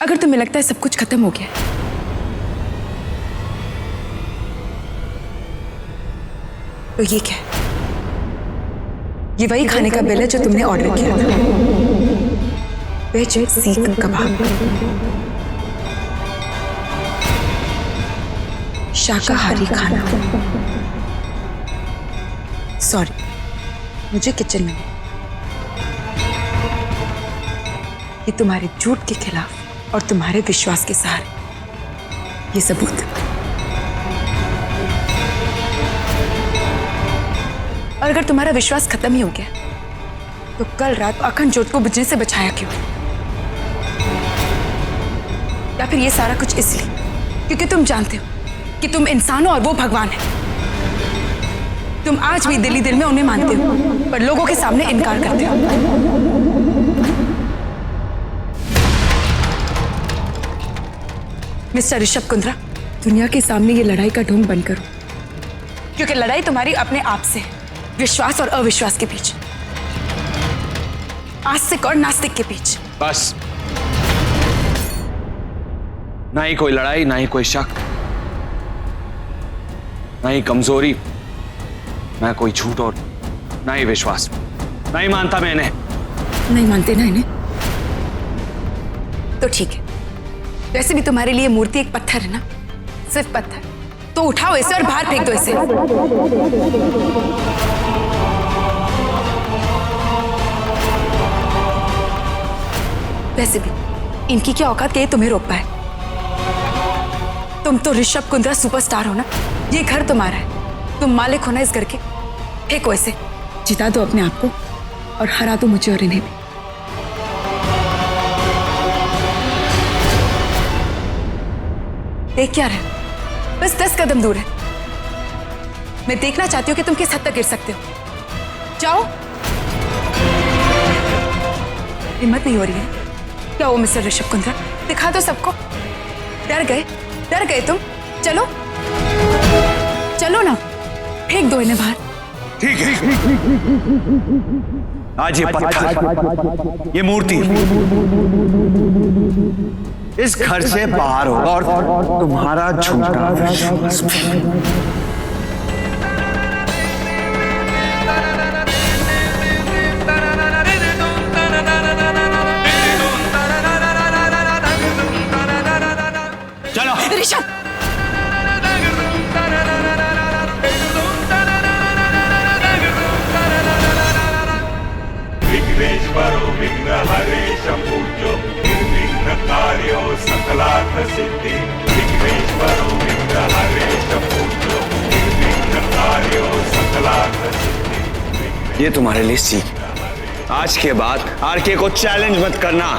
अगर तुम्हें लगता है सब कुछ खत्म हो गया तो ये क्या है? ये वही खाने का बिल है जो तुमने ऑर्डर किया था। वेज सीख कबाब, शाकाहारी खाना। सॉरी, मुझे किचन में ये तुम्हारे झूठ के खिलाफ और तुम्हारे विश्वास के सहारे ये सबूत। और अगर तुम्हारा विश्वास खत्म ही हो गया तो कल रात अखंड ज्योत को बुझने से बचाया क्यों? या फिर ये सारा कुछ इसलिए क्योंकि तुम जानते हो कि तुम इंसान हो और वो भगवान है। तुम आज भी दिली दिल में उन्हें मानते हो पर लोगों के सामने इनकार करते हो। मिस्टर ऋषभ कुंद्रा, दुनिया के सामने ये लड़ाई का ढोंग बंद करो, क्योंकि लड़ाई तुम्हारी अपने आप से है, विश्वास और अविश्वास के बीच, आस्तिक और नास्तिक के बीच। बस, ना ही कोई लड़ाई, ना ही कोई शक, ना ही कमजोरी, ना कोई झूठ और ना ही विश्वास। नहीं मानता मैं इन्हें। नहीं मानते ना इन्हें? तो ठीक है, वैसे भी तुम्हारे लिए मूर्ति एक पत्थर है ना, सिर्फ पत्थर। तो उठाओ इसे और बाहर फेंक दो इसे। वैसे भी इनकी क्या औकात कि ये तुम्हें रोक पाए? तुम तो ऋषभ कुंद्रा सुपरस्टार हो ना, ये घर तुम्हारा है, तुम मालिक हो ना इस घर के। फेंको इसे, जिता दो अपने आप को और हरा दो मुझे और इन्हें भी। देख क्या रहे? बस 10 कदम दूर है। मैं देखना चाहती हूँ कि तुम किस हद तक गिर सकते हो। जाओ। हिम्मत नहीं हो रही है क्या? वो मिस्टर ऋषभ कुंद्रा, दिखा दो सबको। डर गए तुम? चलो चलो ना, फेंक दो इन्हें बाहर। ठीक है, आज ये पत्थर, ये मूर्ति इस घर से बाहर होगा और तुम्हारा झूठा विश्वास भी। चलो ऋषभ, विघ्नेश्वरो विघ्नहरेश पूज्यो निर्विघ्नकार्यो सकलार्थ सिद्धि। विघ्नेश्वरो विघ्नहरेश पूज्यो निर्विघ्नकार्यो सकलार्थ सिद्धि। ये तुम्हारे लिए सीख। आज के बाद आरके को चैलेंज मत करना।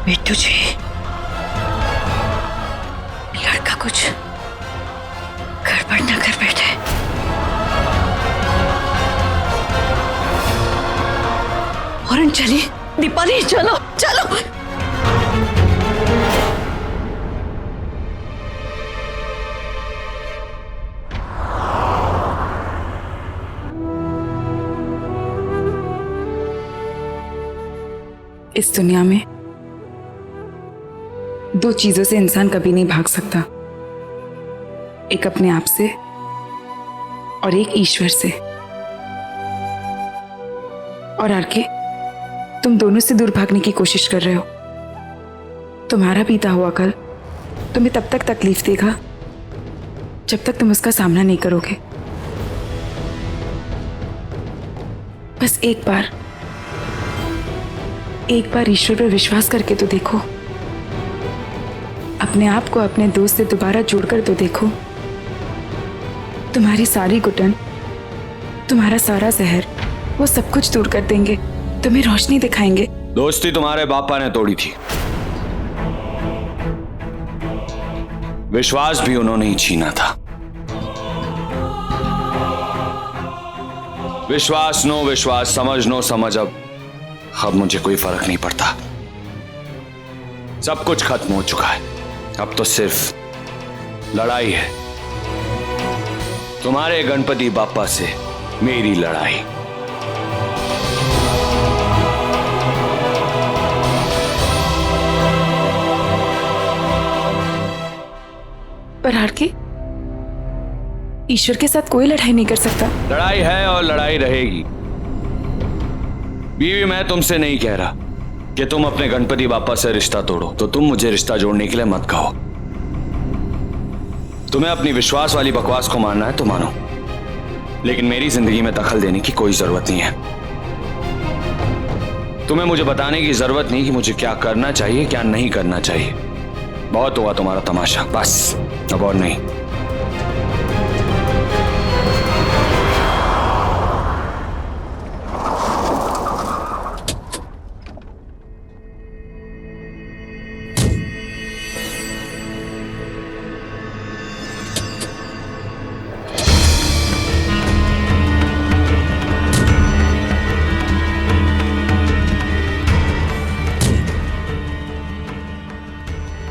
बिट्टू जी, लड़का कुछ गड़बड़ ना कर बैठे। और चलिए दीपाली, चलो चलो। इस दुनिया में दो चीजों से इंसान कभी नहीं भाग सकता, एक अपने आप से और एक ईश्वर से। और आरके, तुम दोनों से दूर भागने की कोशिश कर रहे हो। तुम्हारा बीता हुआ कल तुम्हें तब तक तकलीफ देगा जब तक तुम उसका सामना नहीं करोगे। बस एक बार ईश्वर पर विश्वास करके तो देखो। अपने आप को अपने दोस्त से दोबारा जोड़कर तो देखो। तुम्हारी सारी घुटन, तुम्हारा सारा जहर, वो सब कुछ दूर कर देंगे, तुम्हें रोशनी दिखाएंगे। दोस्ती तुम्हारे बापा ने तोड़ी थी, विश्वास भी उन्होंने ही छीना था। विश्वास नो विश्वास, समझ नो समझ, अब मुझे कोई फर्क नहीं पड़ता। सब कुछ खत्म हो चुका है। अब तो सिर्फ लड़ाई है, तुम्हारे गणपति बाप्पा से मेरी लड़ाई। पर आरके, ईश्वर के साथ कोई लड़ाई नहीं कर सकता। लड़ाई है और लड़ाई रहेगी। बीवी, मैं तुमसे नहीं कह रहा कि तुम अपने गणपति बाप्पा से रिश्ता तोड़ो, तो तुम मुझे रिश्ता जोड़ने के लिए मत कहो। तुम्हें अपनी विश्वास वाली बकवास को मानना है तो मानो, लेकिन मेरी जिंदगी में दखल देने की कोई जरूरत नहीं है। तुम्हें मुझे बताने की जरूरत नहीं कि मुझे क्या करना चाहिए क्या नहीं करना चाहिए। बहुत हुआ तुम्हारा तमाशा, बस अब और नहीं।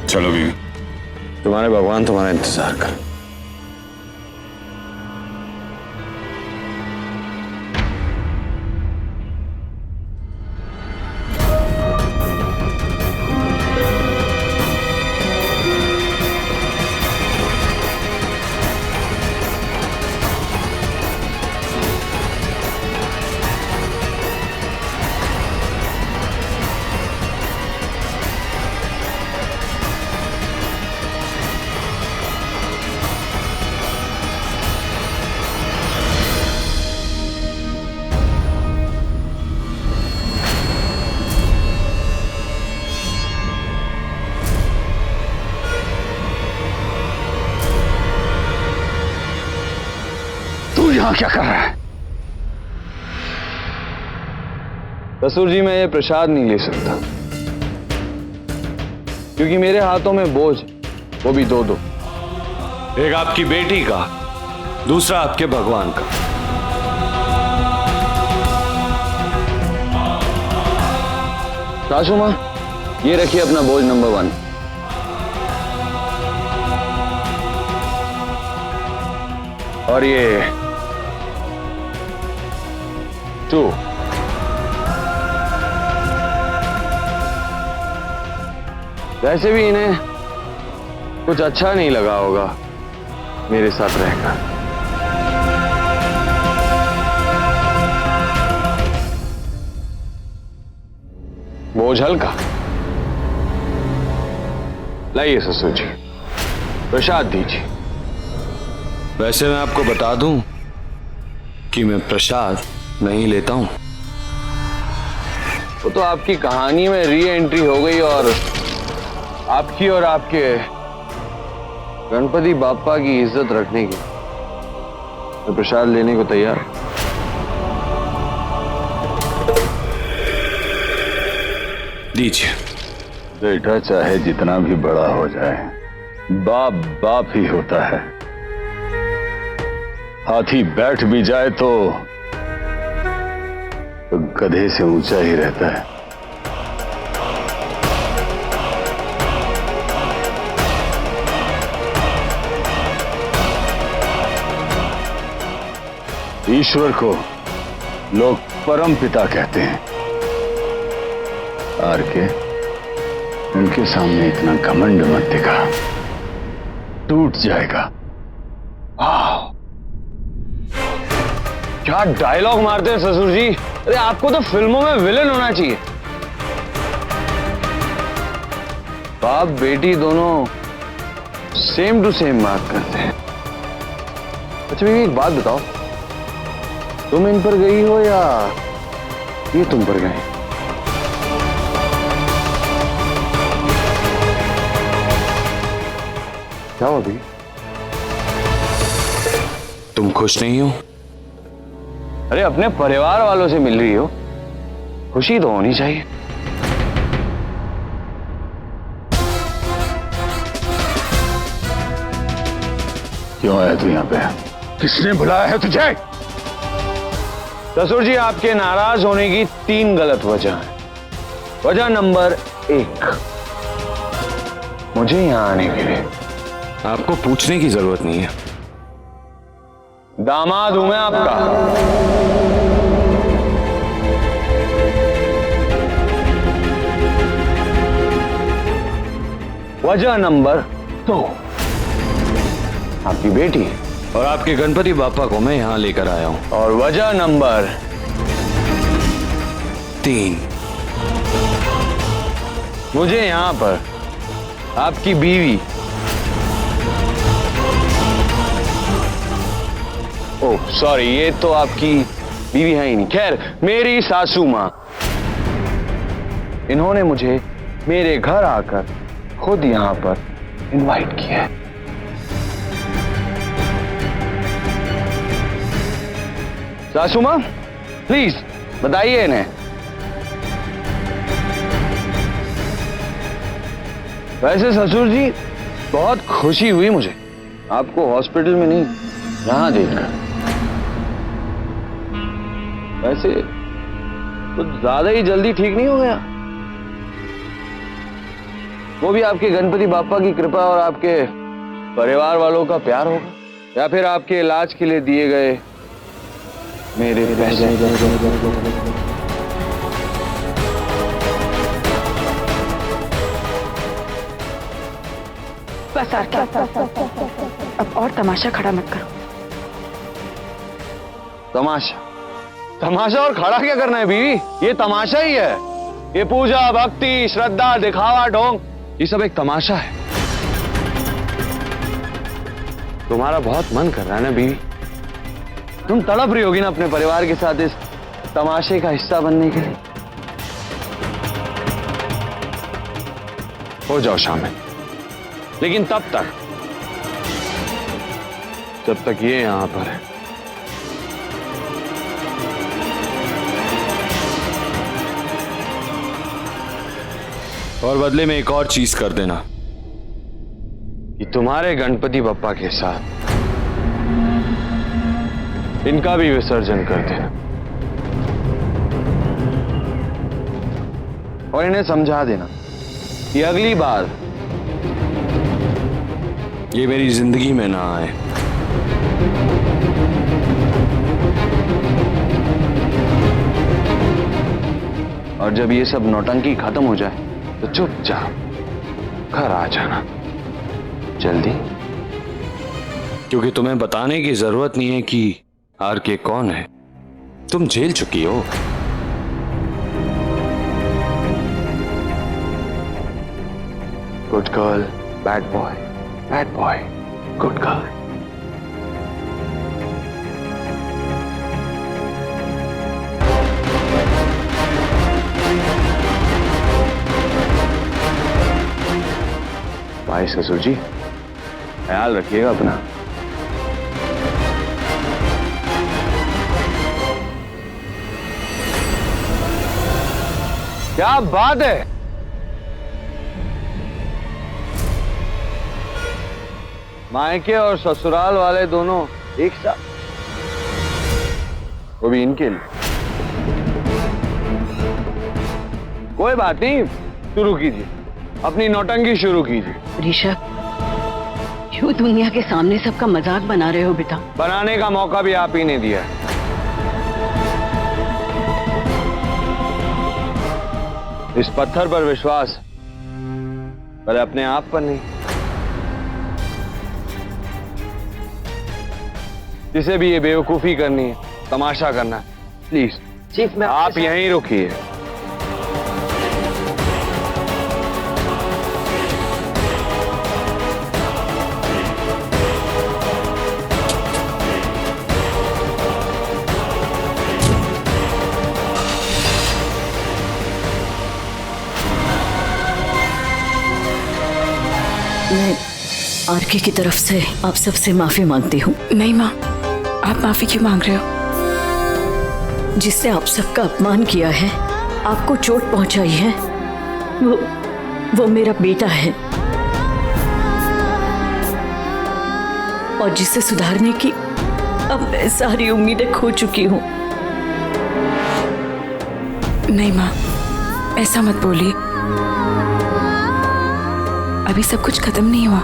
चलो बीवी। तुम्हारे भगवान तुम्हारा इंतजार कर। यहाँ क्या कर रहा है? ससुर जी, मैं ये प्रसाद नहीं ले सकता क्योंकि मेरे हाथों में बोझ, वो भी दो। एक आपकी बेटी का, दूसरा आपके भगवान का। सासू मां, ये रखिए अपना बोझ नंबर 1। और ये 2। वैसे भी इन्हें कुछ अच्छा नहीं लगा होगा मेरे साथ रहकर। बोझ हल्का। लाइए ससुर जी, प्रसाद दीजिए। वैसे मैं आपको बता दूं कि मैं प्रसाद नहीं लेता हूं। वो तो आपकी कहानी में री एंट्री हो गई और आपकी और आपके गणपति बाप्पा की इज्जत रखने की। मैं प्रसाद लेने को तैयार। दीजिए। बेटा चाहे जितना भी बड़ा हो जाए, बाप बाप ही होता है। हाथी बैठ भी जाए तो गधे से ऊंचा ही रहता है। ईश्वर को लोग परम पिता कहते हैं। आर के, उनके सामने इतना घमंड मत दिखा, टूट जाएगा। क्या डायलॉग मारते हैं ससुर जी। अरे आपको तो फिल्मों में विलेन होना चाहिए। बाप बेटी दोनों सेम टू सेम बात करते हैं। अच्छा बीवी, एक बात बताओ, तुम इन पर गई हो या ये तुम पर गए? क्या हुआ भी? तुम खुश नहीं हो? अरे अपने परिवार वालों से मिल रही हो, खुशी तो होनी चाहिए। क्यों आया तू यहाँ पे? किसने बुलाया है तुझे? ससुर जी, आपके नाराज होने की 3 गलत वजह है। वजह नंबर 1, मुझे यहां आने के लिए आपको पूछने की जरूरत नहीं है। दामाद हूं मैं आपका। वजह नंबर 2, आपकी बेटी है। और आपके गणपति बापा को मैं यहां लेकर आया हूं। और वजह नंबर 3, मुझे यहां पर आपकी बीवी, ओह सॉरी, ये तो आपकी बीवी है ही नहीं, खैर मेरी सासू मां, इन्होंने मुझे मेरे घर आकर खुद यहां पर इनवाइट किया है। सासू मां, प्लीज बताइए इन्हें। वैसे ससुर जी, बहुत खुशी हुई मुझे आपको हॉस्पिटल में नहीं, यहां देखकर। वैसे कुछ ज्यादा ही जल्दी ठीक नहीं हो गया? वो भी आपके गणपति बापा की कृपा और आपके परिवार वालों का प्यार होगा, या फिर आपके इलाज के लिए दिए गए मेरे पैसे? बस अब और तमाशा खड़ा मत करो। तमाशा? तमाशा और खड़ा क्या करना है बीवी? ये तमाशा ही है। ये पूजा, भक्ति, श्रद्धा, दिखावा, ढोंग, ये सब एक तमाशा है। तुम्हारा बहुत मन कर रहा है ना बीवी? तुम तड़प रही होगी ना अपने परिवार के साथ इस तमाशे का हिस्सा बनने के लिए। हो जाओ शामिल, लेकिन तब तक जब तक ये यहां पर है। और बदले में एक और चीज कर देना कि तुम्हारे गणपति बप्पा के साथ इनका भी विसर्जन कर देना, और इन्हें समझा देना कि अगली बार ये मेरी जिंदगी में ना आए। और जब ये सब नौटंकी खत्म हो जाए तो चुपचाप घर आ जाना जल्दी, क्योंकि तुम्हें बताने की जरूरत नहीं है कि आरके कौन है। तुम झेल चुकी हो। Good girl, bad boy, bad boy, good girl. भाई ससुर जी, ख्याल रखिएगा अपना। क्या बात है? मायके और ससुराल वाले दोनों एक साथ, वो भी इनके लिए। कोई बात नहीं, शुरू कीजिए, अपनी नौटंकी शुरू कीजिए। ऋषभ, क्यों दुनिया के सामने सबका मजाक बना रहे हो बेटा? बनाने का मौका भी आप ही ने दिया है। इस पत्थर पर विश्वास, पर अपने आप पर नहीं। जिसे भी ये बेवकूफी करनी है, तमाशा करना है, प्लीज चीफ मैं आप यहीं रुकिए। मैं आरके की तरफ से आप सबसे माफी मांगती हूँ। नहीं माँ, आप माफी क्यों मांग रहे हो? जिससे आप सबका अपमान किया है, आपको चोट पहुंचाई है, वो मेरा बेटा है, और जिसे सुधारने की अब मैं सारी उम्मीदें खो चुकी हूँ। नहीं माँ, ऐसा मत बोलिए। अभी सब कुछ खत्म नहीं हुआ।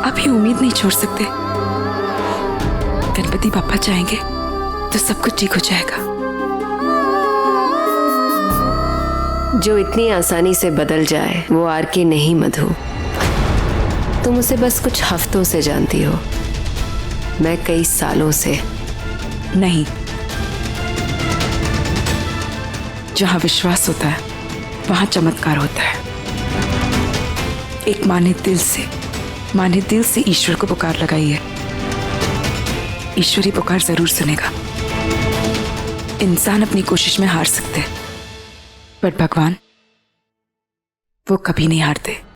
अभी उम्मीद नहीं छोड़ सकते। गणपति पापा चाहेंगे तो सब कुछ ठीक हो जाएगा। जो इतनी आसानी से बदल जाए वो आर के नहीं मधु। तुम उसे बस कुछ हफ्तों से जानती हो, मैं कई सालों से। नहीं, जहां विश्वास होता है वहां चमत्कार होता है। एक माँ ने दिल से ईश्वर को पुकार लगाई है। ईश्वरी पुकार जरूर सुनेगा। इंसान अपनी कोशिश में हार सकते हैं, पर भगवान वो कभी नहीं हारते।